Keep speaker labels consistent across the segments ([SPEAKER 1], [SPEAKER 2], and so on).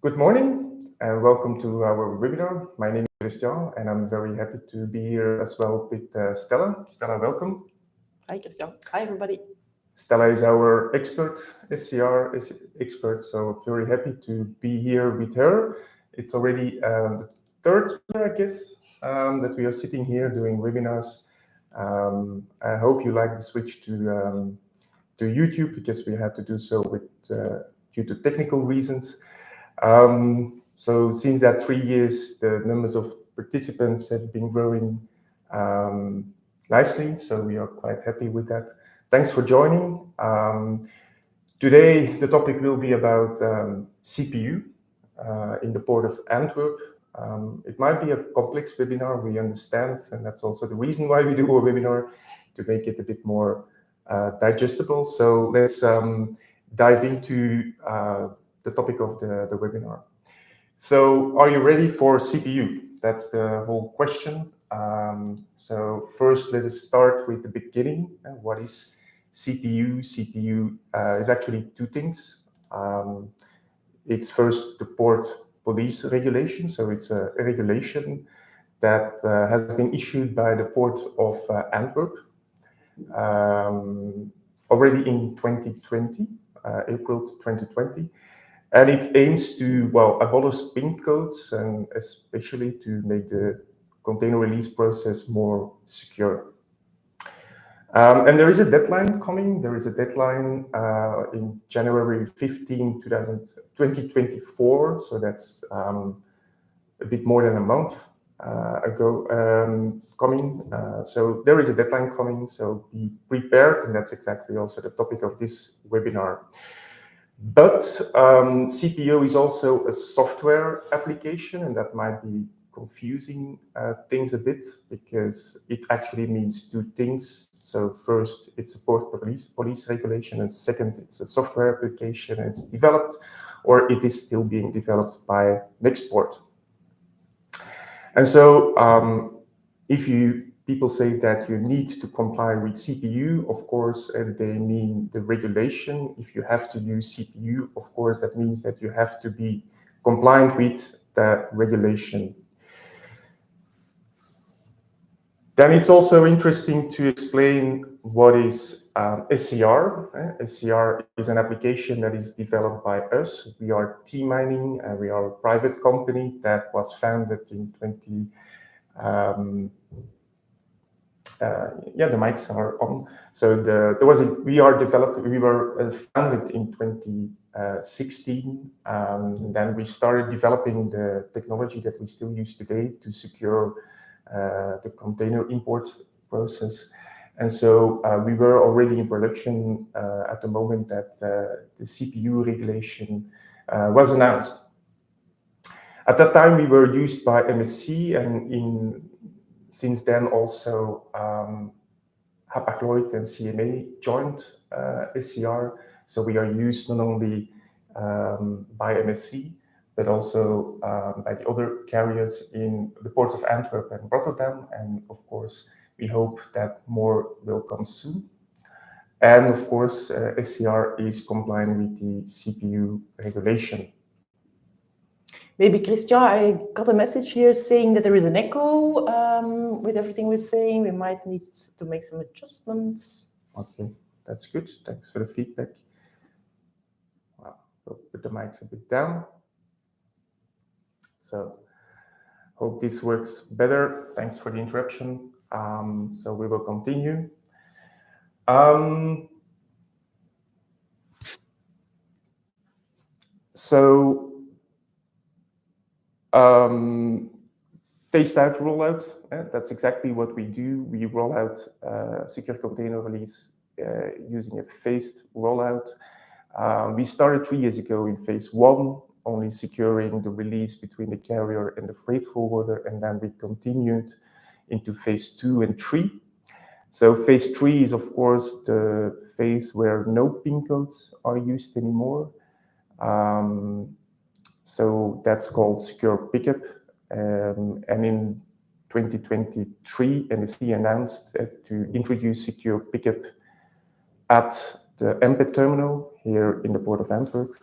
[SPEAKER 1] Good morning and welcome to our webinar. My name is Christian and I'm very happy to be here as well with Stella. Stella, welcome.
[SPEAKER 2] Hi, Christian. Hi, everybody.
[SPEAKER 1] Stella is our expert, SCR expert, so very happy to be here with her. It's already the third year, I guess, that we are sitting here doing webinars. I hope you like the switch to YouTube because we had to do so due to technical reasons. So since that 3 years, the numbers of participants have been growing nicely, so we are quite happy with that. Thanks for joining. Today, the topic will be about CPU in the Port of Antwerp. It might be a complex webinar, we understand, and that's also the reason why we do a webinar, to make it a bit more digestible. So let's dive into the topic of the webinar. So are you ready for CPU? That's the whole question. So first, let us start with the beginning. What is CPU? CPU is actually two things. It's first the port police regulation. So it's a regulation that has been issued by the Port of Antwerp already in 2020, April 2020. And it aims to, well, abolish pin codes and especially to make the container release process more secure. And there is a deadline coming. There is a deadline in January 15, 2024. So that's a bit more than a month ago coming. So there is a deadline coming. So be prepared. And that's exactly also the topic of this webinar. But CPU is also a software application, and that might be confusing things a bit because it actually means two things. So first, it's a port police regulation, and second, it's a software application, and it's developed, or it is still being developed by Nextport. And so if people say that you need to comply with CPU, of course, and they mean the regulation. If you have to use CPU, of course, that means that you have to be compliant with the regulation. Then it's also interesting to explain what is SCR. SCR is an application that is developed by us. We are T-Mining, and we are a private company that was founded in the mics are on. So we were founded in 2016. Then we started developing the technology that we still use today to secure the container import process. And so we were already in production at the moment that the CPU regulation was announced. At that time, we were used by MSC, and since then also Hapag-Lloyd and CMA joined SCR. So we are used not only by MSC, but also by the other carriers in the ports of Antwerp and Rotterdam. And of course, we hope that more will come soon. And of course, SCR is complying with the CPU regulation.
[SPEAKER 2] Maybe, Christian, I got a message here saying that there is an echo with everything we're saying. We might need to make some adjustments.
[SPEAKER 1] Okay, that's good. Thanks for the feedback. Wow, we'll put the mics a bit down. So, hope this works better. Thanks for the interruption. So we will continue. Phased out rollout, that's exactly what we do. We roll out secure container release using a phased rollout. We started 3 years ago in phase 1, only securing the release between the carrier and the freight forwarder, and then we continued into phase 2 and 3. So phase 3 is, of course, the phase where no pin codes are used anymore. So that's called secure pickup. And in 2023, MSC announced to introduce secure pickup at the MPET terminal here in the Port of Antwerp.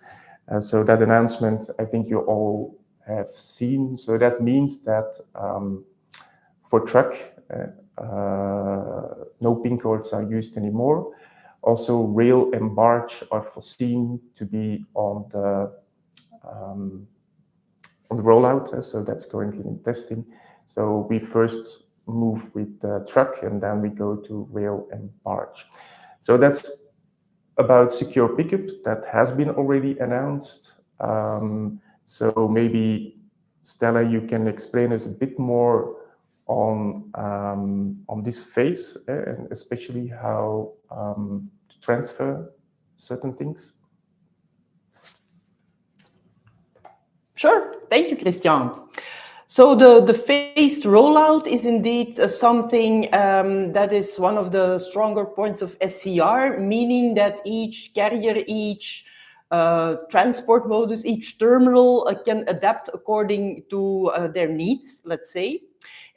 [SPEAKER 1] So that announcement, I think you all have seen. So that means that for truck, no pin codes are used anymore. Also, rail and barge are foreseen to be on the rollout. So that's currently in testing. So we first move with the truck, and then we go to rail and barge. So that's about secure pickup that has been already announced. So maybe Stella, you can explain us a bit more on this phase, and especially how to transfer certain things.
[SPEAKER 2] Sure, thank you, Christian. So the phased rollout is indeed something that is one of the stronger points of SCR, meaning that each carrier, each transport modus, each terminal can adapt according to their needs, let's say.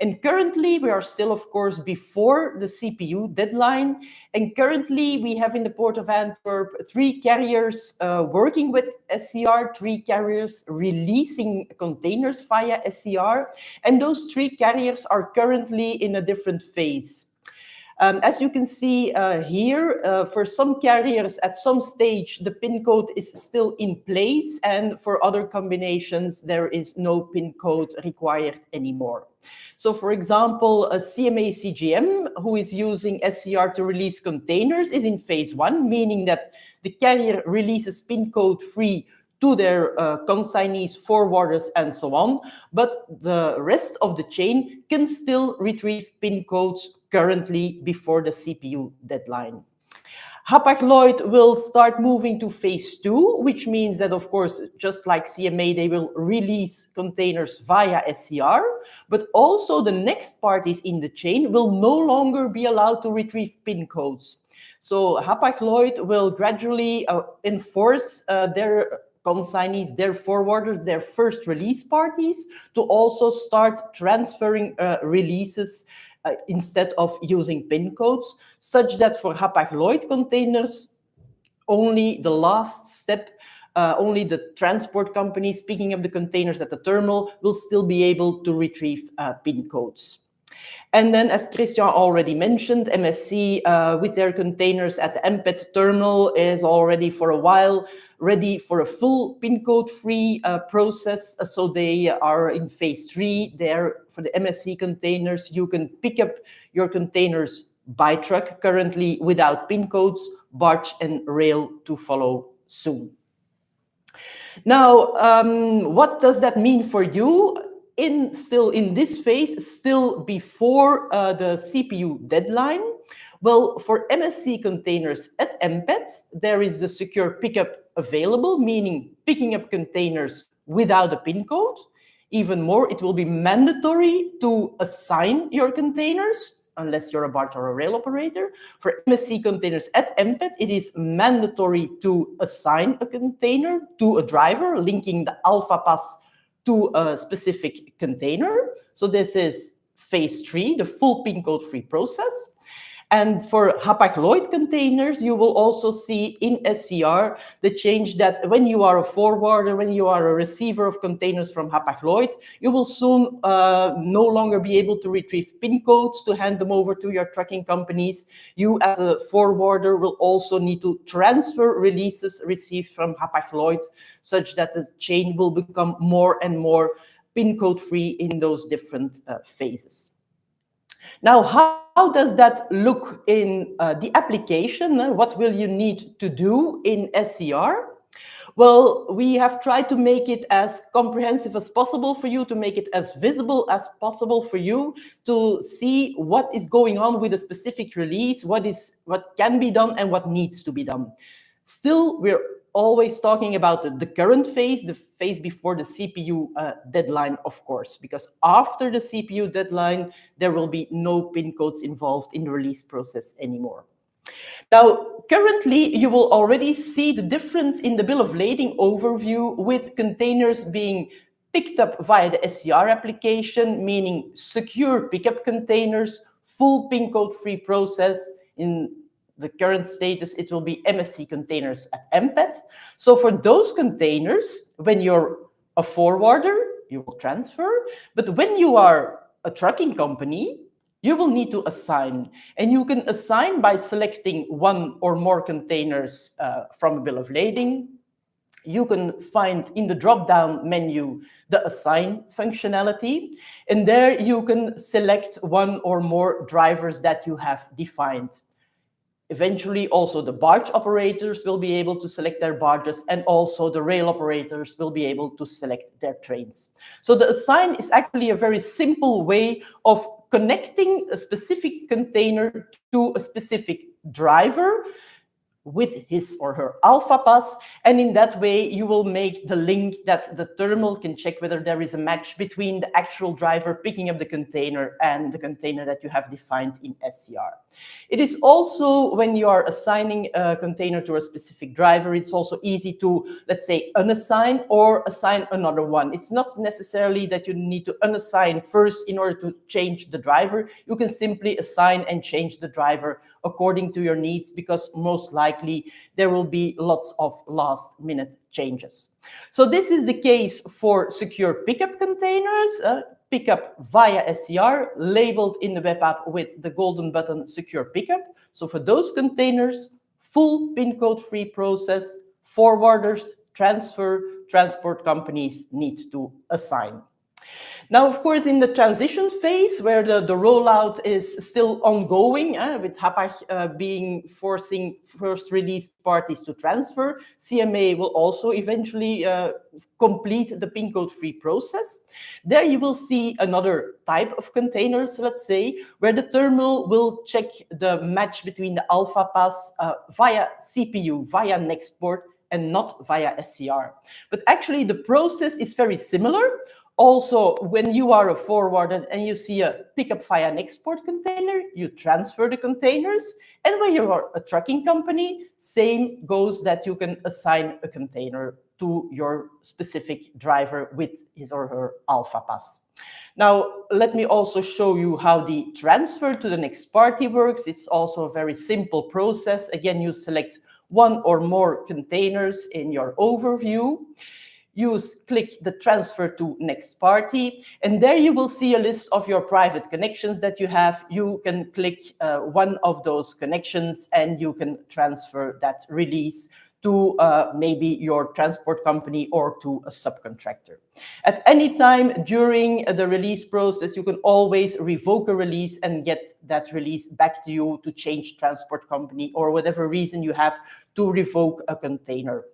[SPEAKER 2] And currently, we are still, of course, before the CPU deadline. And currently, we have in the Port of Antwerp 3 carriers working with SCR, 3 carriers releasing containers via SCR. And those 3 carriers are currently in a different phase. As you can see here, for some carriers at some stage, the PIN code is still in place. And for other combinations, there is no PIN code required anymore. So for example, a CMA CGM who is using SCR to release containers is in phase 1, meaning that the carrier releases PIN code free to their consignees, forwarders, and so on. But the rest of the chain can still retrieve PIN codes currently before the CPU deadline. Hapag-Lloyd will start moving to phase 2, which means that, of course, just like CMA, they will release containers via SCR, but also the next parties in the chain will no longer be allowed to retrieve PIN codes. So Hapag-Lloyd will gradually enforce their consignees, their forwarders, their first release parties to also start transferring releases instead of using PIN codes, such that for Hapag-Lloyd containers, only the last step, only the transport companies picking up the containers at the terminal will still be able to retrieve PIN codes. And then, as Christian already mentioned, MSC with their containers at the MPET terminal is already for a while ready for a full PIN code-free process. So they are in phase 3. There, for the MSC containers, you can pick up your containers by truck currently without PIN codes, barge and rail to follow soon. Now, what does that mean for you? Still in this phase, still before the CPU deadline, well, for MSC containers at MPET, there is a secure pickup available, meaning picking up containers without a PIN code. Even more, it will be mandatory to assign your containers, unless you're a barge or a rail operator. For MSC containers at MPET, it is mandatory to assign a container to a driver, linking the Alpha Pass to a specific container. So this is phase 3, the full PIN code-free process. And for Hapag-Lloyd containers, you will also see in SCR the change that when you are a forwarder, when you are a receiver of containers from Hapag-Lloyd, you will soon no longer be able to retrieve PIN codes to hand them over to your trucking companies. You as a forwarder will also need to transfer releases received from Hapag-Lloyd, such that the chain will become more and more PIN code-free in those different phases. Now, how does that look in the application? What will you need to do in SCR? Well, we have tried to make it as comprehensive as possible for you, to make it as visible as possible for you, to see what is going on with a specific release, what can be done and what needs to be done. Still, we're always talking about the current phase, the phase before the CPU deadline, of course, because after the CPU deadline, there will be no PIN codes involved in the release process anymore. Now, currently, you will already see the difference in the bill of lading overview with containers being picked up via the SCR application, meaning secure pickup containers, full PIN code-free process. In the current status, it will be MSC containers at MPET. So for those containers, when you're a forwarder, you will transfer. But when you are a trucking company, you will need to assign. And you can assign by selecting one or more containers from a bill of lading. You can find in the drop-down menu the assign functionality. And there you can select one or more drivers that you have defined. Eventually, also the barge operators will be able to select their barges, and also the rail operators will be able to select their trains. So the assign is actually a very simple way of connecting a specific container to a specific driver with his or her alpha pass, and in that way you will make the link that the terminal can check whether there is a match between the actual driver picking up the container and the container that you have defined in SCR. It is also, when you are assigning a container to a specific driver, it's also easy to, let's say, unassign or assign another one. It's not necessarily that you need to unassign first in order to change the driver. You can simply assign and change the driver according to your needs, because most likely there will be lots of last-minute changes. So this is the case for secure pickup containers, pickup via SCR, labeled in the web app with the golden button secure pickup. So for those containers, full pin code free process, forwarders, transfer, transport companies need to assign. Now, of course, in the transition phase, where the rollout is still ongoing, with Hapag forcing first release parties to transfer, CMA will also eventually complete the pin code free process. There you will see another type of containers, let's say, where the terminal will check the match between the alpha pass via CPU, via Nextport, and not via SCR. But actually, the process is very similar. Also, when you are a forwarder and you see a pickup via an export container, you transfer the containers. And when you are a trucking company, same goes, that you can assign a container to your specific driver with his or her alpha pass. Now, let me also show you how the transfer to the next party works. It's also a very simple process. Again, you select one or more containers in your overview. You click the transfer to next party, and there you will see a list of your private connections that you have. You can click one of those connections and you can transfer that release to maybe your transport company or to a subcontractor. At any time during the release process, you can always revoke a release and get that release back to you to change transport company, or whatever reason you have to revoke a container.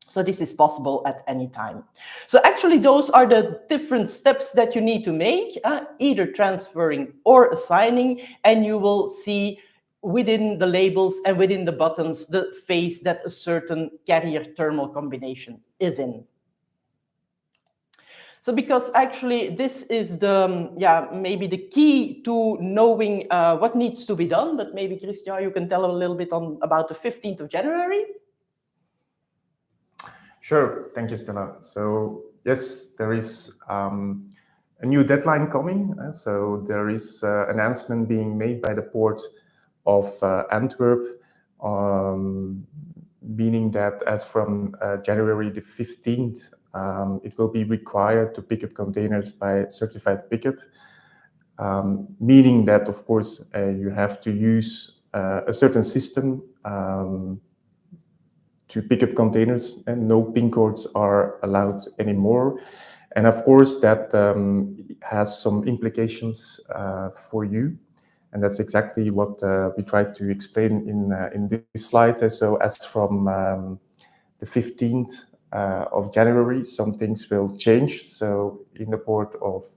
[SPEAKER 2] So this is possible at any time. So actually, those are the different steps that you need to make, either transferring or assigning, and you will see within the labels and within the buttons the phase that a certain carrier terminal combination is in. So because actually this is the, maybe the key to knowing what needs to be done, but maybe Christian, you can tell a little bit about the 15th of January.
[SPEAKER 1] Sure, thank you, Stella. So yes, there is a new deadline coming. So there is an announcement being made by the Port of Antwerp, meaning that as from January the 15th, it will be required to pick up containers by certified pickup, meaning that, of course, you have to use a certain system to pick up containers, and no PIN codes are allowed anymore. And of course, that has some implications for you. And that's exactly what we tried to explain in this slide. So as from the 15th of January, some things will change. So in the Port of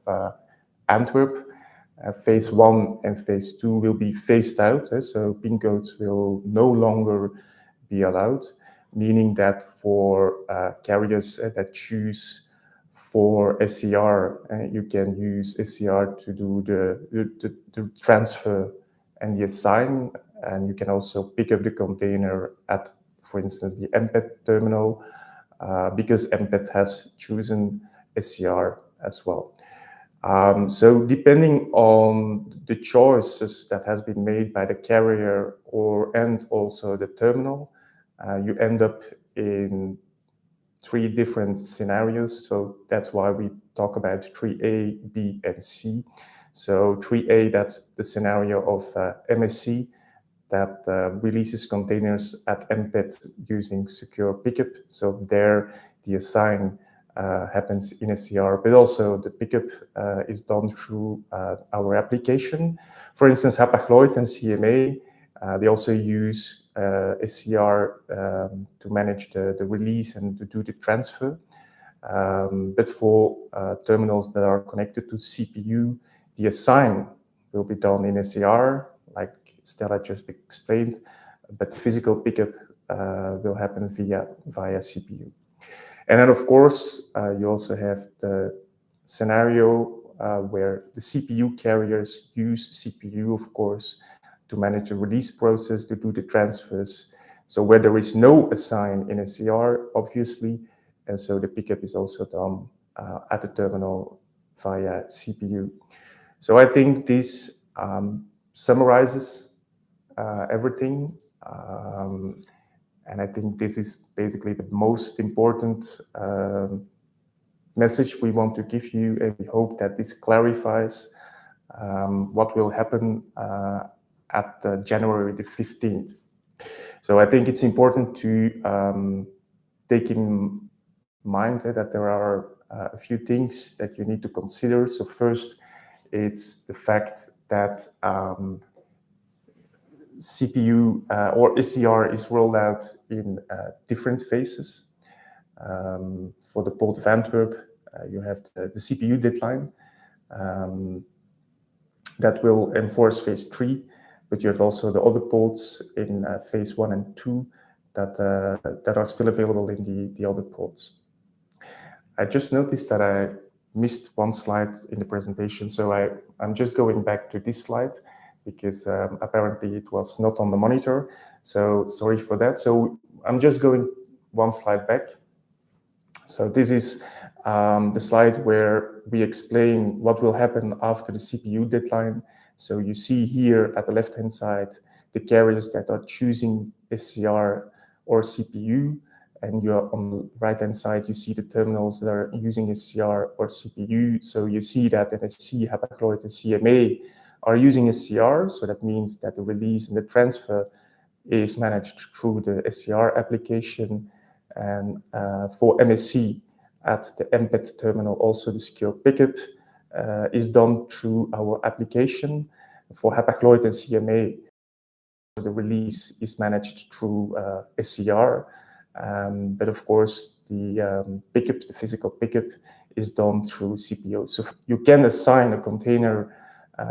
[SPEAKER 1] Antwerp, phase 1 and phase 2 will be phased out. So PIN codes will no longer be allowed, meaning that for carriers that choose for SCR, you can use SCR to do the transfer and the assign, and you can also pick up the container at, for instance, the MPET terminal, because MPET has chosen SCR as well. So depending on the choices that has been made by the carrier and also the terminal, you end up in 3 different scenarios. So that's why we talk about 3A, B, and C. So 3A, that's the scenario of MSC that releases containers at MPET using secure pickup. So there the assign happens in SCR, but also the pickup is done through our application. For instance, Hapag-Lloyd and CMA, they also use SCR to manage the release and to do the transfer. But for terminals that are connected to CPU, the assign will be done in SCR, like Stella just explained, but the physical pickup will happen via CPU. And then, of course, you also have the scenario where the CPU carriers use CPU, of course, to manage the release process, to do the transfers. So where there is no assign in SCR, obviously, and so the pickup is also done at the terminal via CPU. So I think this summarizes everything. And I think this is basically the most important message we want to give you, and we hope that this clarifies what will happen at January the 15th. So I think it's important to take in mind that there are a few things that you need to consider. So first, it's the fact that CPU or SCR is rolled out in different phases. For the Port of Antwerp, you have the CPU deadline that will enforce phase 3, but you have also the other ports in phase 1 and 2 that are still available in the other ports. I just noticed that I missed one slide in the presentation, so I'm just going back to this slide because apparently it was not on the monitor, so sorry for that. So I'm just going one slide back. So this is the slide where we explain what will happen after the CPU deadline. So you see here at the left-hand side, the carriers that are choosing SCR or CPU, and you're on the right-hand side, you see the terminals that are using SCR or CPU. So you see that NSC, Hapag-Lloyd, and CMA are using SCR. So that means that the release and the transfer is managed through the SCR application. And for MSC at the MPET terminal, also the secure pickup is done through our application. For Hapag-Lloyd and CMA, the release is managed through SCR. But of course, the pickup, the physical pickup, is done through CPU. So you can assign a container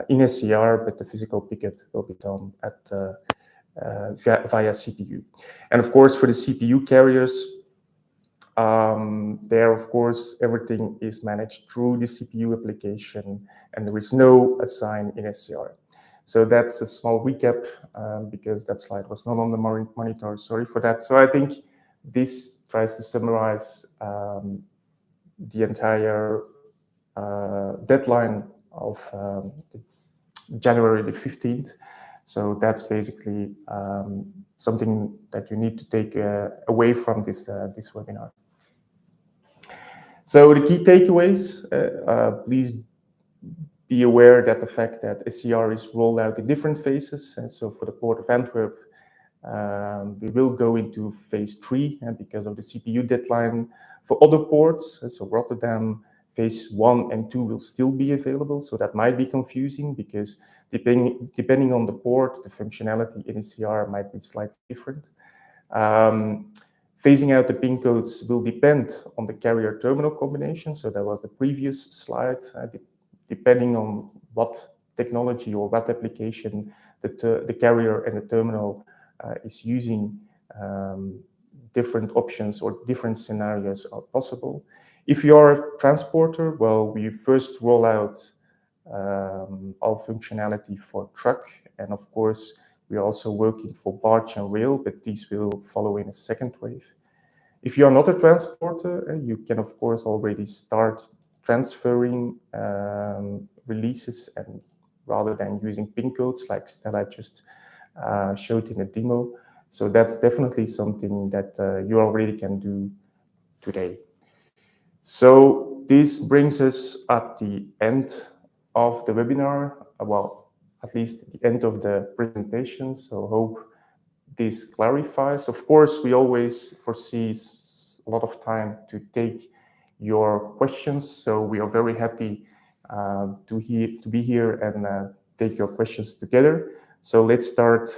[SPEAKER 1] in SCR, but the physical pickup will be done at via CPU. And of course, for the CPU carriers, there, of course, everything is managed through the CPU application, and there is no assign in SCR. So that's a small recap because that slide was not on the monitor. Sorry for that. So I think this tries to summarize the entire deadline of January the 15th. So that's basically something that you need to take away from this webinar. So the key takeaways, please be aware that the fact that SCR is rolled out in different phases. And so for the Port of Antwerp, we will go into phase 3 because of the CPU deadline. For other ports, so Rotterdam, phase 1 and 2 will still be available. So that might be confusing because depending on the port, the functionality in SCR might be slightly different. Phasing out the pin codes will depend on the carrier terminal combination. So that was the previous slide. Depending on what technology or what application the carrier and the terminal is using, different options or different scenarios are possible. If you are a transporter, well, we first roll out all functionality for truck, and of course, we are also working for barge and rail, but these will follow in a second wave. If you are not a transporter, you can, of course, already start transferring releases, and rather than using pin codes like Stella just showed in a demo. So that's definitely something that you already can do today. So this brings us at the end of the webinar, well, at least the end of the presentation. So hope this clarifies. Of course, we always foresee a lot of time to take your questions. So we are very happy to be here and take your questions together. So let's start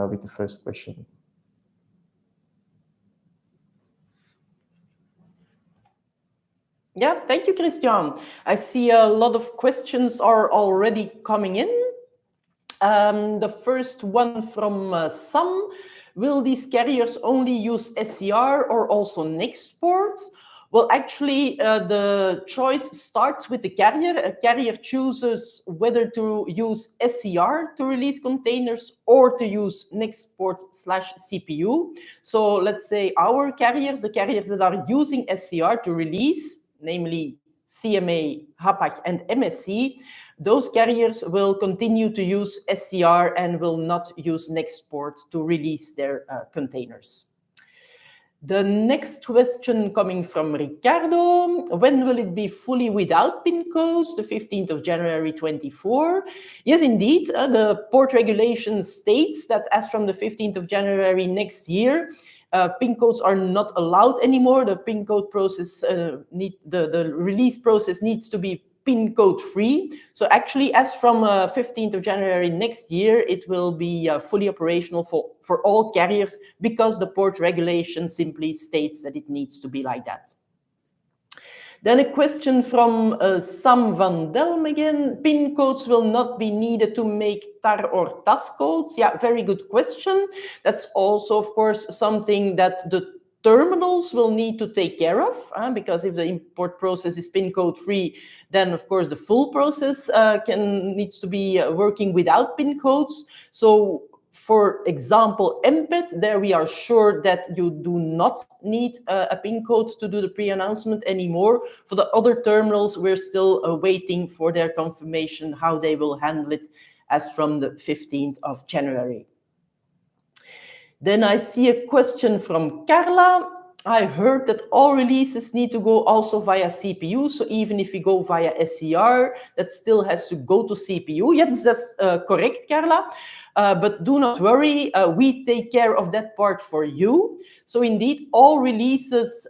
[SPEAKER 1] with the first question.
[SPEAKER 2] Yeah, thank you, Christian. I see a lot of questions are already coming in. The first one from Sam: will these carriers only use SCR or also next port? Well, actually, the choice starts with the carrier. A carrier chooses whether to use SCR to release containers or to use next port / CPU. So let's say our carriers, the carriers that are using SCR to release, namely CMA, HAPAG, and MSC, those carriers will continue to use SCR and will not use next port to release their containers. The next question coming from Ricardo: when will it be fully without pin codes? The 15th of January 24. Yes, indeed. The port regulation states that as from the 15th of January next year, pin codes are not allowed anymore. The pin code process, the release process needs to be pin code free. So actually, as from 15th of January next year, it will be fully operational for all carriers, because the port regulation simply states that it needs to be like that. Then a question from Sam van Delm again: pin codes will not be needed to make tar or TAS codes? Yeah, very good question. That's also, of course, something that the terminals will need to take care of, because if the import process is pin code free, then of course the full process needs to be working without pin codes. So for example, MPET, there we are sure that you do not need a pin code to do the pre-announcement anymore. For the other terminals, we're still waiting for their confirmation how they will handle it as from the 15th of January. Then I see a question from Carla. I heard that all releases need to go also via CPU. So even if we go via SCR, that still has to go to CPU. Yes, that's correct, Carla. But do not worry, we take care of that part for you. So indeed, all releases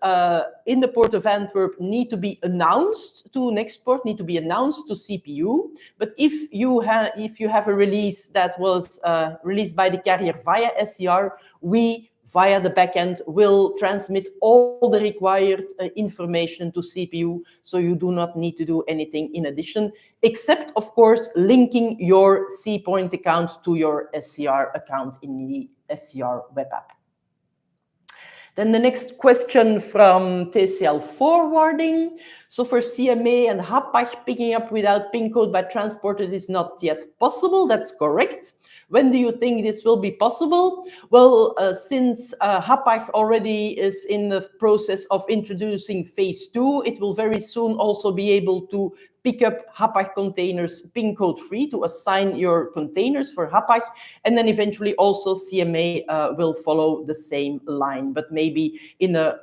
[SPEAKER 2] in the Port of Antwerp need to be announced to Nextport, need to be announced to CPU. But if you have a release that was released by the carrier via SCR, we, via the backend, will transmit all the required information to CPU, so you do not need to do anything in addition, except, of course, linking your CPoint account to your SCR account in the SCR web app. Then the next question from TCL Forwarding. So for CMA and HAPAG, picking up without pin code by transporter is not yet possible. That's correct. When do you think this will be possible? Well, since HAPAG already is in the process of introducing phase 2, it will very soon also be able to pick up HAPAG containers pin code free, to assign your containers for HAPAG, and then eventually also CMA will follow the same line, but maybe in a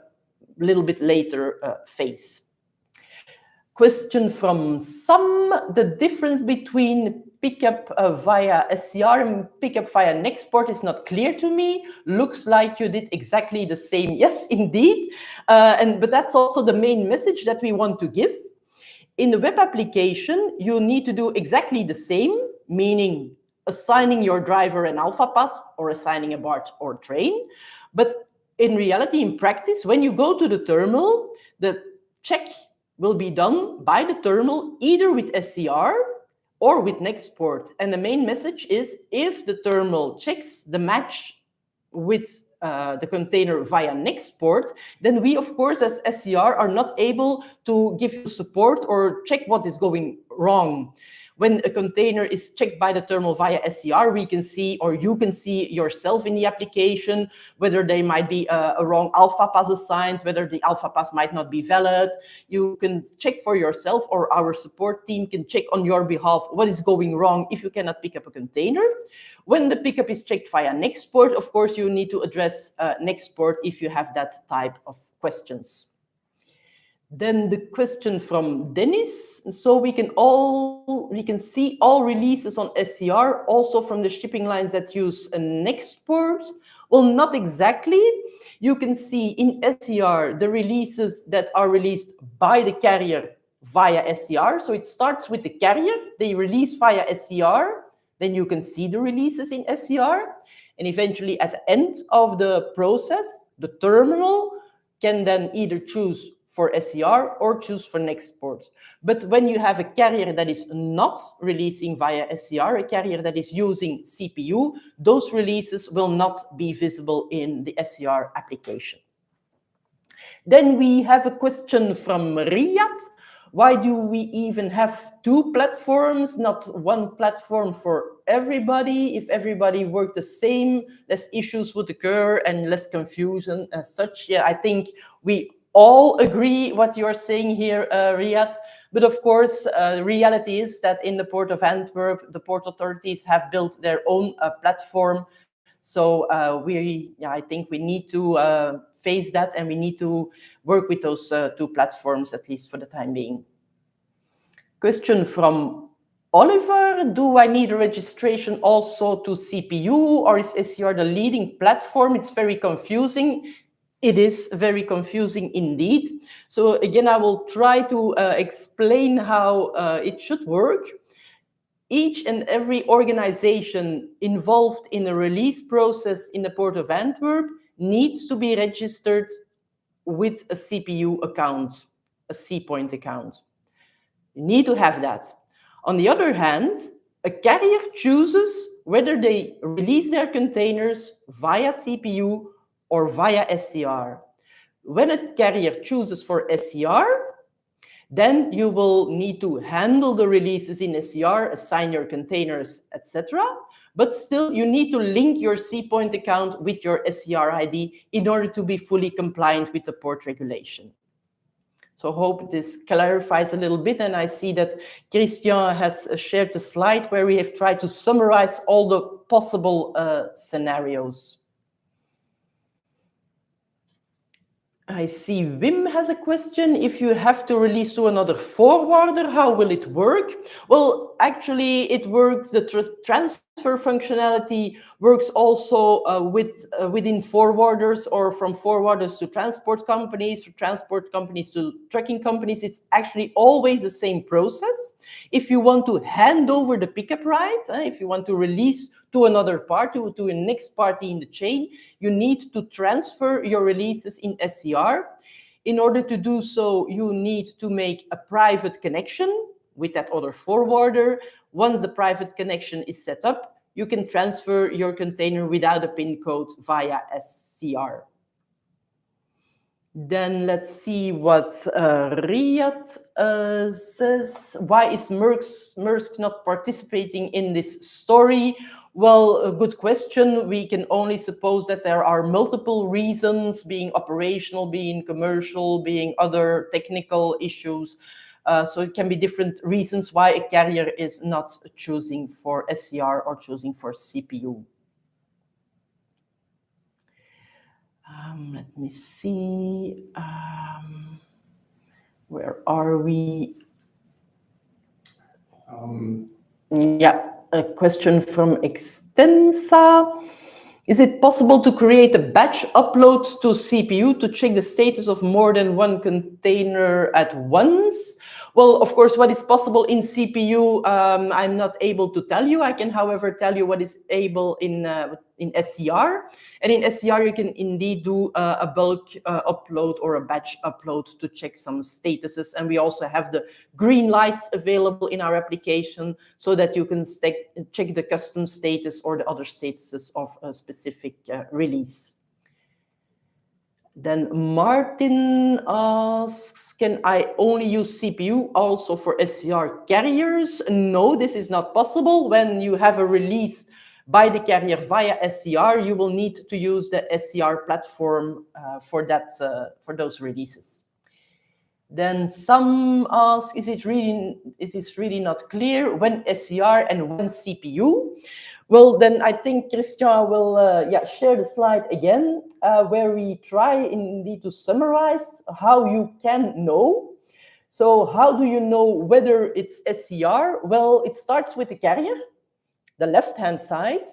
[SPEAKER 2] little bit later phase. Question from Sam: the difference between pickup via SCR and pickup via Nextport is not clear to me. Looks like you did exactly the same. Yes, indeed. But that's also the main message that we want to give. In the web application, you need to do exactly the same, meaning assigning your driver an alpha pass or assigning a barge or train. But in reality, in practice, when you go to the terminal, the check will be done by the terminal either with SCR or with Nextport. And the main message is, if the terminal checks the match with the container via Nextport, then we, of course, as SCR, are not able to give you support or check what is going wrong. When a container is checked by the terminal via SCR, we can see, or you can see yourself in the application, whether there might be a wrong alpha pass assigned, whether the alpha pass might not be valid. You can check for yourself, or our support team can check on your behalf what is going wrong if you cannot pick up a container. When the pickup is checked via next port, of course, you need to address next port if you have that type of questions. Then the question from Dennis. So we can see all releases on SCR, also from the shipping lines that use a next port. Well, not exactly. You can see in SCR the releases that are released by the carrier via SCR. So it starts with the carrier, they release via SCR, then you can see the releases in SCR. And eventually at the end of the process, the terminal can then either choose for SCR or choose for next port. But when you have a carrier that is not releasing via SCR, a carrier that is using CPU, those releases will not be visible in the SCR application. Then we have a question from Riyad. Why do we even have two platforms, not one platform for everybody? If everybody worked the same, less issues would occur and less confusion as such. Yeah, I think we all agree what you're saying here, Riyad. But of course, the reality is that in the Port of Antwerp, the port authorities have built their own platform. So I think we need to face that, and we need to work with those two platforms, at least for the time being. Question from Oliver. Do I need a registration also to CPU, or is SCR the leading platform? It's very confusing. It is very confusing indeed. So again, I will try to explain how it should work. Each and every organization involved in a release process in the Port of Antwerp needs to be registered with a CPU account, a C-point account. You need to have that. On the other hand, a carrier chooses whether they release their containers via CPU or via SCR. When a carrier chooses for SCR, then you will need to handle the releases in SCR, assign your containers, etc. But still, you need to link your C-point account with your SCR ID in order to be fully compliant with the port regulation. So I hope this clarifies a little bit. And I see that Christian has shared the slide where we have tried to summarize all the possible scenarios. I see Wim has a question. If you have to release to another forwarder, how will it work? Well, actually, it works. The transfer functionality works also within forwarders, or from forwarders to transport companies to trucking companies. It's actually always the same process. If you want to hand over the pickup right, if you want to release to another party, to a next party in the chain, you need to transfer your releases in SCR. In order to do so, you need to make a private connection with that other forwarder. Once the private connection is set up, you can transfer your container without a pin code via SCR. Then let's see what Riyad says. Why is Maersk not participating in this story? Well, a good question. We can only suppose that there are multiple reasons, being operational, being commercial, being other technical issues. So it can be different reasons why a carrier is not choosing for SCR or choosing for CPU. Let me see. Where are we? Yeah, a question from Extensa. Is it possible to create a batch upload to CPU to check the status of more than one container at once? Well, of course, what is possible in CPU, I'm not able to tell you. I can, however, tell you what is able in SCR. And in SCR, you can indeed do a bulk upload or a batch upload to check some statuses. And we also have the green lights available in our application so that you can check the custom status or the other statuses of a specific release. Then Martin asks, can I only use CPU also for SCR carriers? No, this is not possible. When you have a release by the carrier via SCR, you will need to use the SCR platform for those releases. Then some ask, it is really not clear when SCR and when CPU? Well, then I think Christian will share the slide again, where we try indeed to summarize how you can know. So how do you know whether it's SCR? Well, it starts with the carrier, the left-hand side.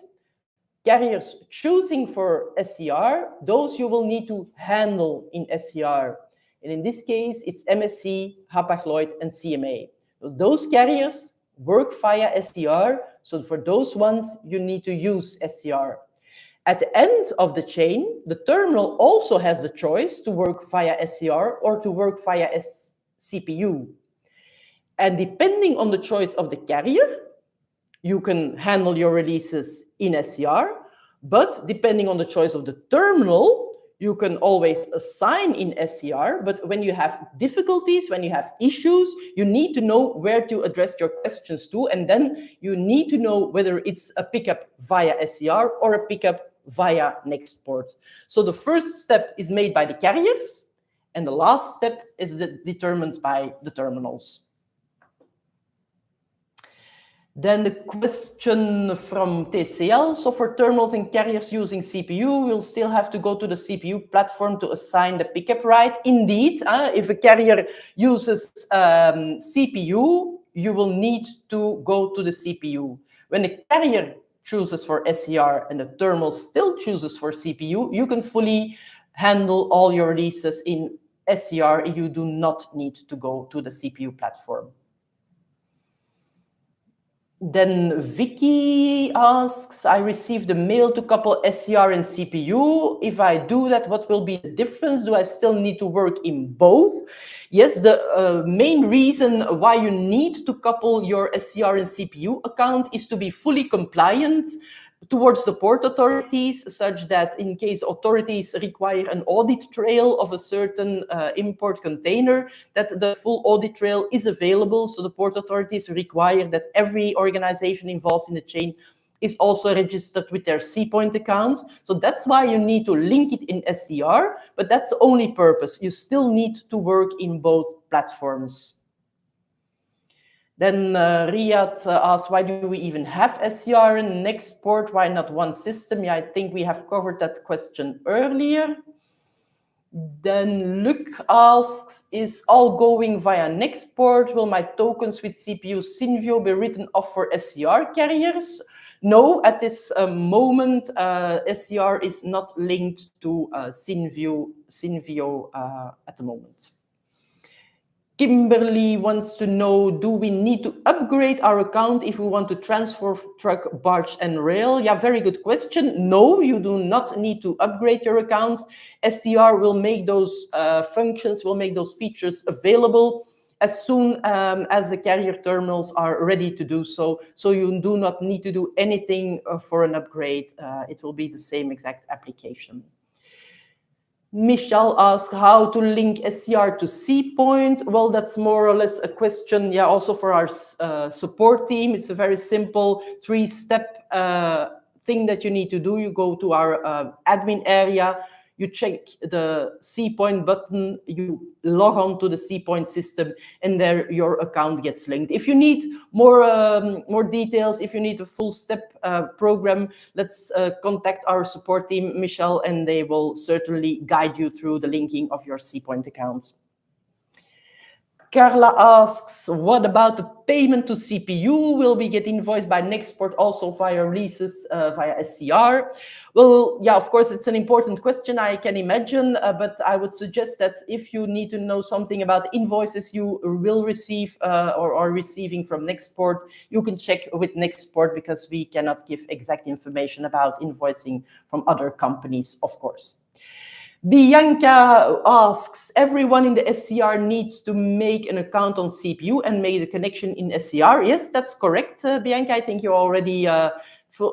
[SPEAKER 2] Carriers choosing for SCR, those you will need to handle in SCR. And in this case, it's MSC, Hapag-Lloyd, and CMA. Those carriers work via SCR, so for those ones, you need to use SCR. At the end of the chain, the terminal also has the choice to work via SCR or to work via CPU. And depending on the choice of the carrier, you can handle your releases in SCR, but depending on the choice of the terminal, you can always assign in SCR, but when you have difficulties, when you have issues, you need to know where to address your questions to, and then you need to know whether it's a pickup via SCR or a pickup via next port. So the first step is made by the carriers, and the last step is determined by the terminals. Then the question from TCL, so for terminals and carriers using CPU, we'll still have to go to the CPU platform to assign the pickup right. Indeed, if a carrier uses CPU, you will need to go to the CPU. When the carrier chooses for SCR and the terminal still chooses for CPU, you can fully handle all your releases in SCR. You do not need to go to the CPU platform. Then Vicky asks, I received a mail to couple SCR and CPU. If I do that, what will be the difference? Do I still need to work in both? Yes, the main reason why you need to couple your SCR and CPU account is to be fully compliant towards the port authorities, such that in case authorities require an audit trail of a certain import container, that the full audit trail is available. So the port authorities require that every organization involved in the chain is also registered with their C-point account. So that's why you need to link it in SCR, but that's the only purpose. You still need to work in both platforms. Then Riyad asks, why do we even have SCR and next port? Why not one system? Yeah, I think we have covered that question earlier. Then Luc asks, is all going via next port? Will my tokens with CPU Synvio be written off for SCR carriers? No, at this moment, SCR is not linked to Synvio at the moment. Kimberly wants to know, do we need to upgrade our account if we want to transfer truck, barge, and rail? Yeah, very good question. No, you do not need to upgrade your account. SCR will make those functions, will make those features available as soon as the carrier terminals are ready to do so. So you do not need to do anything for an upgrade. It will be the same exact application. Michelle asks how to link SCR to C-point. Well, that's more or less a question, yeah, also for our support team. It's a very simple 3-step thing that you need to do. You go to our admin area, you check the C-point button, you log on to the C-point system, and there your account gets linked. If you need more details, if you need a full step program, let's contact our support team, Michelle, and they will certainly guide you through the linking of your C-point account. Carla asks, what about the payment to CPU? Will we get invoiced by Nextport also via releases via SCR? Well, yeah, of course, it's an important question, I can imagine, but I would suggest that if you need to know something about invoices you will receive or are receiving from Nextport, you can check with Nextport, because we cannot give exact information about invoicing from other companies, of course. Bianca asks, everyone in the SCR needs to make an account on CPU and make the connection in SCR. Yes, that's correct, Bianca. I think you already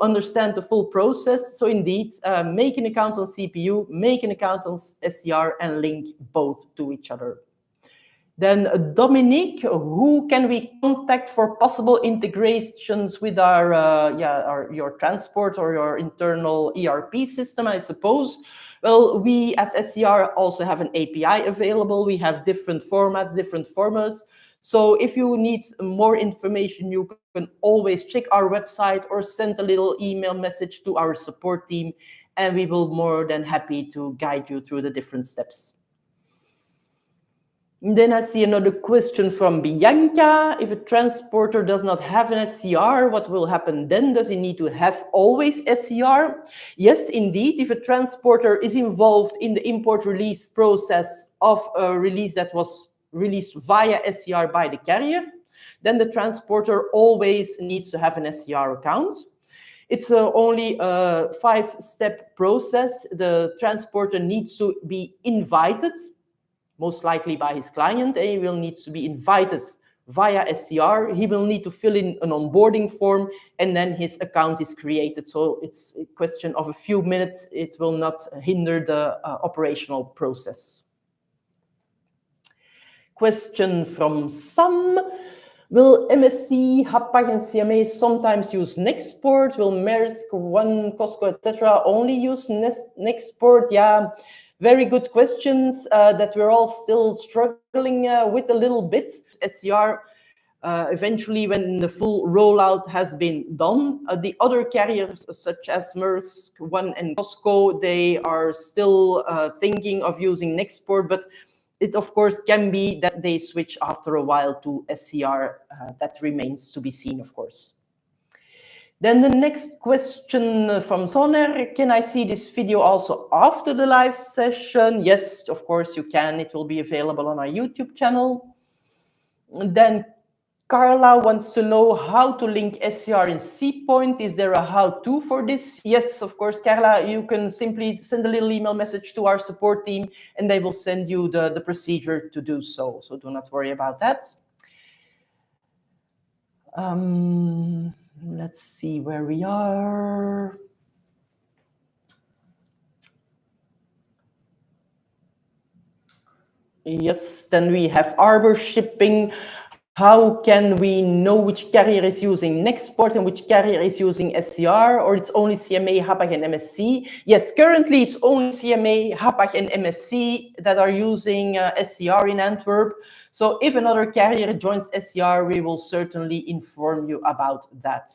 [SPEAKER 2] understand the full process. So indeed, make an account on CPU, make an account on SCR, and link both to each other. Then Dominique, who can we contact for possible integrations with your transport or your internal ERP system, I suppose? Well, we as SCR also have an API available. We have different formats, different formulas. So if you need more information, you can always check our website or send a little email message to our support team, and we will be more than happy to guide you through the different steps. And then I see another question from Bianca. If a transporter does not have an SCR, what will happen then? Does it need to have always SCR? Yes, indeed. If a transporter is involved in the import release process of a release that was released via SCR by the carrier, then the transporter always needs to have an SCR account. It's only a 5-step process. The transporter needs to be invited, most likely by his client, and he will need to be invited via SCR. He will need to fill in an onboarding form, and then his account is created. So it's a question of a few minutes. It will not hinder the operational process. Question from Sam. Will MSC, Hapag, and CMA sometimes use Nextport? Will Maersk, One, Costco, etc. only use Nextport? Yeah. Very good questions that we're all still struggling with a little bit. SCR, eventually when the full rollout has been done, the other carriers such as Maersk, One, and Costco, they are still thinking of using Nextport, but it of course can be that they switch after a while to SCR. That remains to be seen, of course. Then the next question from Soner, can I see this video also after the live session? Yes, of course you can. It will be available on our YouTube channel. And then Carla wants to know how to link SCR in CPoint. Is there a how-to for this? Yes, of course, Carla, you can simply send a little email message to our support team and they will send you the procedure to do so. So do not worry about that. Let's see where we are. Yes, then we have Arbor shipping. How can we know which carrier is using Nextport and which carrier is using SCR, or it's only CMA, Hapag, and MSC? Yes, currently it's only CMA, Hapag, and MSC that are using SCR in Antwerp. So if another carrier joins SCR, we will certainly inform you about that.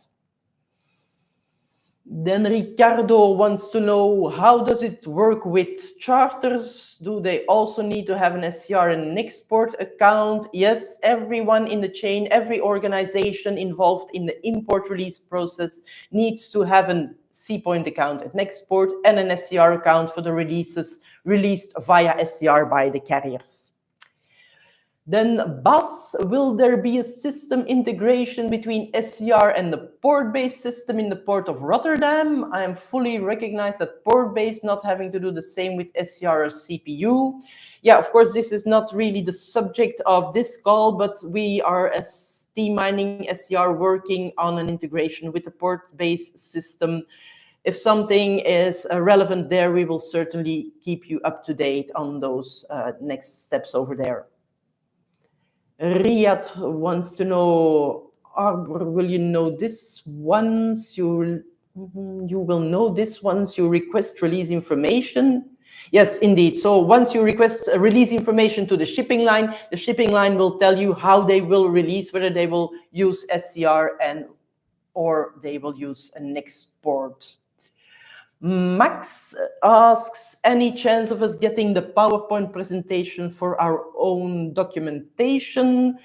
[SPEAKER 2] Then Ricardo wants to know, how does it work with charters? Do they also need to have an SCR and Nextport account? Yes, everyone in the chain, every organization involved in the import release process needs to have a CPoint account at Nextport and an SCR account for the releases released via SCR by the carriers. Then Bas, will there be a system integration between SCR and the port-based system in the Port of Rotterdam? I am fully recognized that port-based not having to do the same with SCR or CPU. Yeah, of course, this is not really the subject of this call, but we are as Team Mining SCR working on an integration with the port-based system. If something is relevant there, we will certainly keep you up to date on those next steps over there. Riyad wants to know, will you know this once you will know this once you request release information? Yes, indeed. So once you request release information to the shipping line will tell you how they will release, whether they will use SCR or they will use a Nextport. Max asks, any chance of us getting the PowerPoint presentation for our own documentation?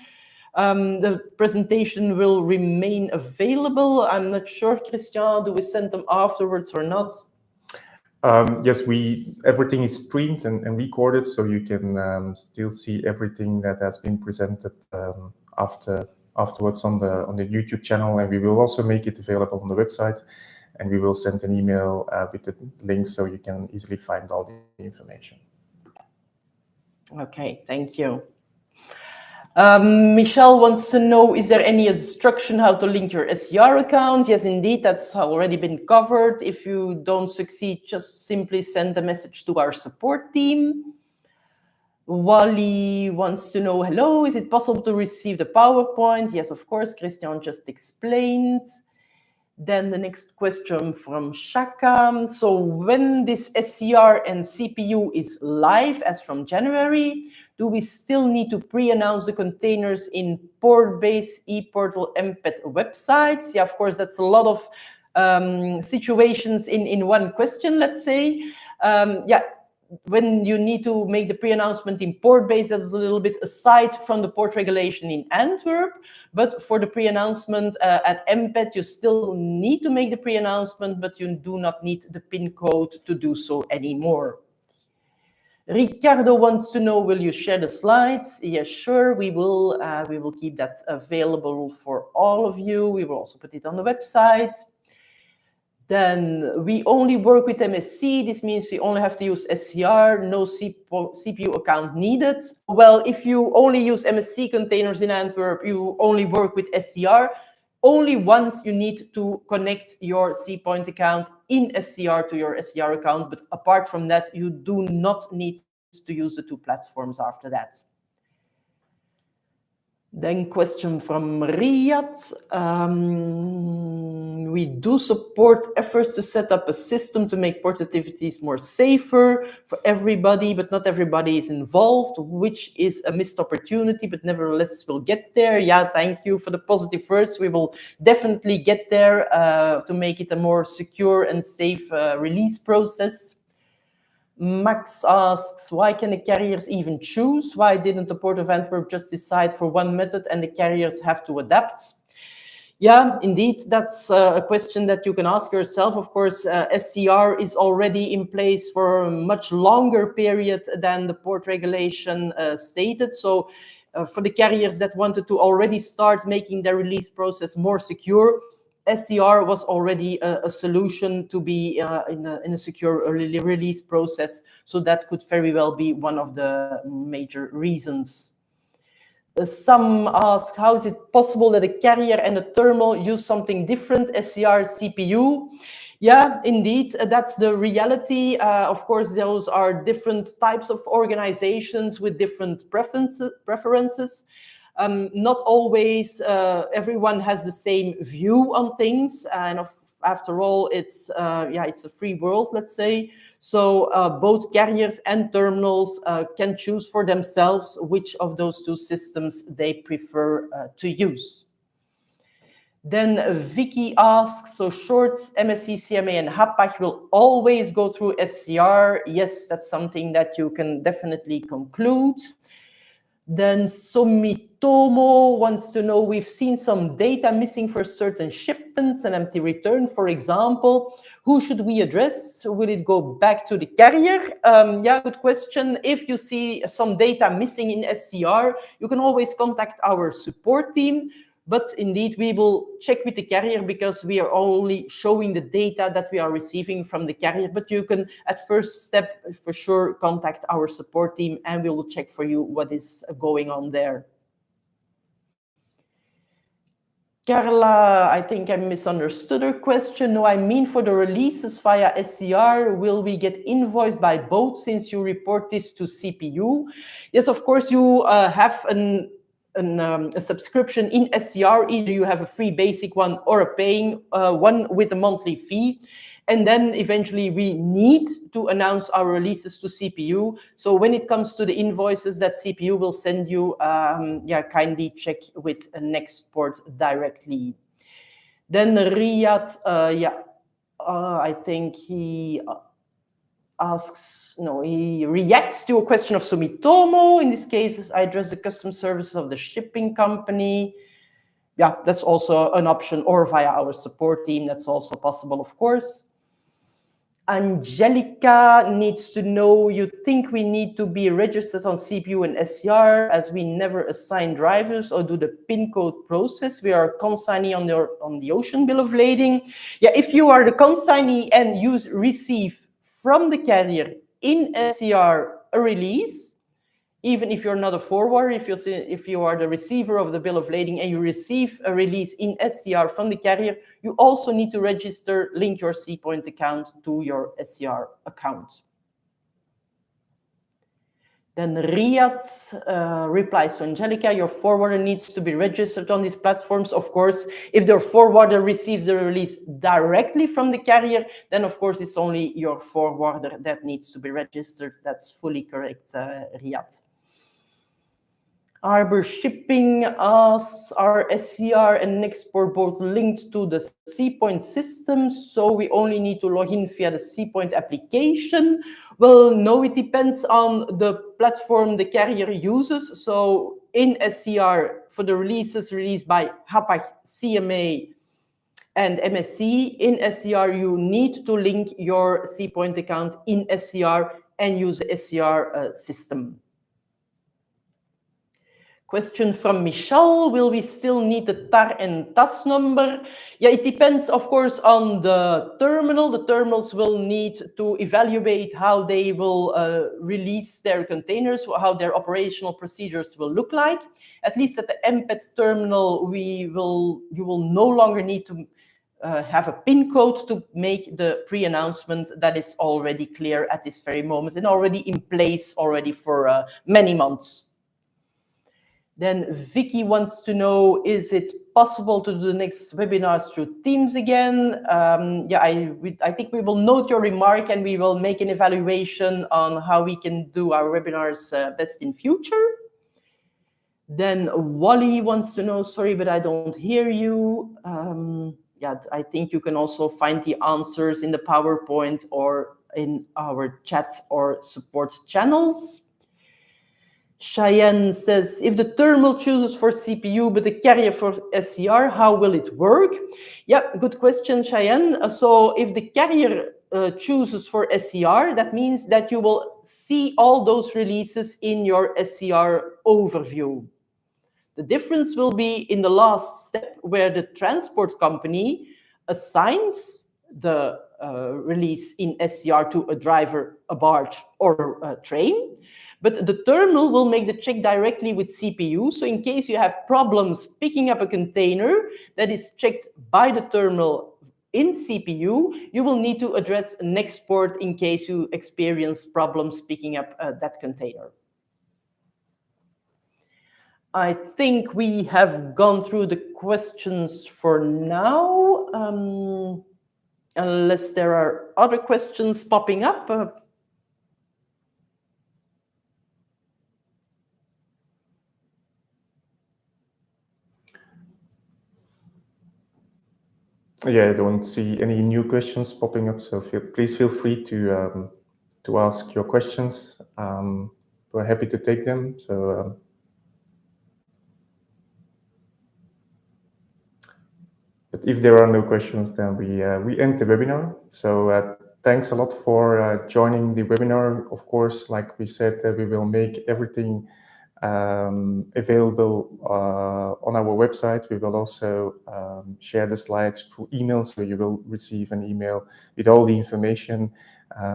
[SPEAKER 2] The presentation will remain available. I'm not sure, Christian, do we send them afterwards or not?
[SPEAKER 1] Yes, everything is streamed and recorded, so you can still see everything that has been presented afterwards on the YouTube channel, and we will also make it available on the website. And we will send an email with the links so you can easily find all the information.
[SPEAKER 2] Okay, thank you. Michelle wants to know, is there any instruction how to link your SCR account? Yes, indeed, that's already been covered. If you don't succeed, just simply send a message to our support team. Wally wants to know, hello, is it possible to receive the PowerPoint? Yes, of course, Christian just explained. Then the next question from Shaka. So when this SCR and CPU is live as from January, do we still need to pre-announce the containers in port-based ePortal Embed websites? Yeah, of course, that's a lot of situations in one question, let's say. Yeah, when you need to make the pre-announcement in port-based, that's a little bit aside from the port regulation in Antwerp. But for the pre-announcement at Embed, you still need to make the pre-announcement, but you do not need the PIN code to do so anymore. Ricardo wants to know, will you share the slides? Yes, sure, we will. We will keep that available for all of you. We will also put it on the website. Then we only work with MSC. This means we only have to use SCR, no CPU account needed. Well, if you only use MSC containers in Antwerp, you only work with SCR. Only once you need to connect your CPoint account in SCR to your SCR account. But apart from that, you do not need to use the two platforms after that. Then question from Riyadh. We do support efforts to set up a system to make port activities more safer for everybody, but not everybody is involved, which is a missed opportunity, but nevertheless we'll get there. Yeah, thank you for the positive words. We will definitely get there to make it a more secure and safe release process. Max asks, why can the carriers even choose? Why didn't the Port of Antwerp just decide for one method and the carriers have to adapt? Yeah, indeed, that's a question that you can ask yourself. Of course, SCR is already in place for a much longer period than the port regulation stated. So for the carriers that wanted to already start making their release process more secure, SCR was already a solution to be in a secure early release process. So that could very well be one of the major reasons. Some ask, how is it possible that a carrier and a terminal use something different, SCR, CPU? Yeah, indeed, that's the reality. Of course, those are different types of organizations with different preferences. Not always everyone has the same view on things, and after all, it's a free world, let's say. So both carriers and terminals can choose for themselves which of those two systems they prefer to use. Then Vicky asks, so shorts, MSC, CMA, and HAPAG will always go through SCR. Yes, that's something that you can definitely conclude. Then Sumitomo wants to know, we've seen some data missing for certain shipments and empty return, for example. Who should we address? Will it go back to the carrier? Yeah, good question. If you see some data missing in SCR, you can always contact our support team. But indeed, we will check with the carrier because we are only showing the data that we are receiving from the carrier. But you can, at first step, for sure, contact our support team and we will check for you what is going on there. Carla, I think I misunderstood her question. No, I mean for the releases via SCR, will we get invoiced by both since you report this to CPU? Yes, of course, you have a subscription in SCR. Either you have a free basic one or a paying one with a monthly fee. And then eventually we need to announce our releases to CPU. So when it comes to the invoices that CPU will send you, kindly check with Nextport directly. Then Riyadh, I think he he reacts to a question of Sumitomo. In this case, I address the custom services of the shipping company. Yeah, that's also an option, or via our support team. That's also possible, of course. Angelica needs to know, you think we need to be registered on CPU and SCR as we never assign drivers or do the PIN code process? We are consignee on the ocean bill of lading. Yeah, if you are the consignee and you receive from the carrier in SCR a release, Even if you're not a forwarder, if you are the receiver of the bill of lading and you receive a release in SCR from the carrier, you also need to register, link your C-point account to your SCR account. Then Riyad replies to Angelica, your forwarder needs to be registered on these platforms. Of course, if the forwarder receives the release directly from the carrier, then of course it's only your forwarder that needs to be registered. That's fully correct, Riyad. Arbor Shipping asks, are SCR and Nextport both linked to the C-point system, so we only need to log in via the C-point application? Well, no, it depends on the platform the carrier uses. So in SCR, for the releases released by Hapag, CMA, and MSC, in SCR, you need to link your C-point account in SCR and use the SCR system. Question from Michelle, will we still need the TAR and TAS number? Yeah, it depends, of course, on the terminal. The terminals will need to evaluate how they will release their containers, how their operational procedures will look like. At least at the MPET terminal, you will no longer need to have a PIN code to make the pre-announcement. That is already clear at this very moment and already in place already for many months. Then Vicky wants to know, is it possible to do the next webinars through Teams again? Yeah, I think we will note your remark and we will make an evaluation on how we can do our webinars best in future. Then Wally wants to know, sorry, but I don't hear you. Yeah, I think you can also find the answers in the PowerPoint or in our chat or support channels. Cheyenne says, if the terminal chooses for CPU but the carrier for SCR, how will it work? Yeah, good question, Cheyenne. So if the carrier chooses for SCR, that means that you will see all those releases in your SCR overview. The difference will be in the last step where the transport company assigns the release in SCR to a driver, a barge, or a train. But the terminal will make the check directly with CPU. So in case you have problems picking up a container that is checked by the terminal in CPU, you will need to address Nextport in case you experience problems picking up that container. I think we have gone through the questions for now, unless there are other questions popping up.
[SPEAKER 1] Yeah, I don't see any new questions popping up, so please feel free to ask your questions. We're happy to take them. So, but if there are no questions, then we end the webinar. So thanks a lot for joining the webinar. Of course, like we said, we will make everything available on our website. We will also share the slides through email, so you will receive an email with all the information.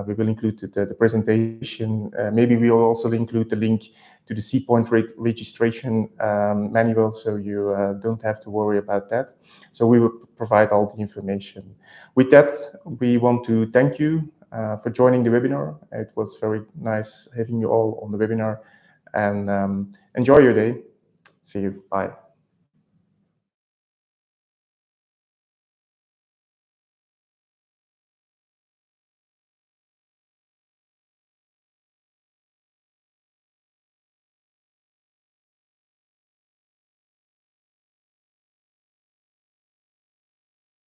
[SPEAKER 1] We will include the presentation. Maybe we will also include the link to the C-point registration manual, so you don't have to worry about that. So we will provide all the information. With that, we want to thank you for joining the webinar. It was very nice having you all on the webinar. And enjoy your day. See you. Bye.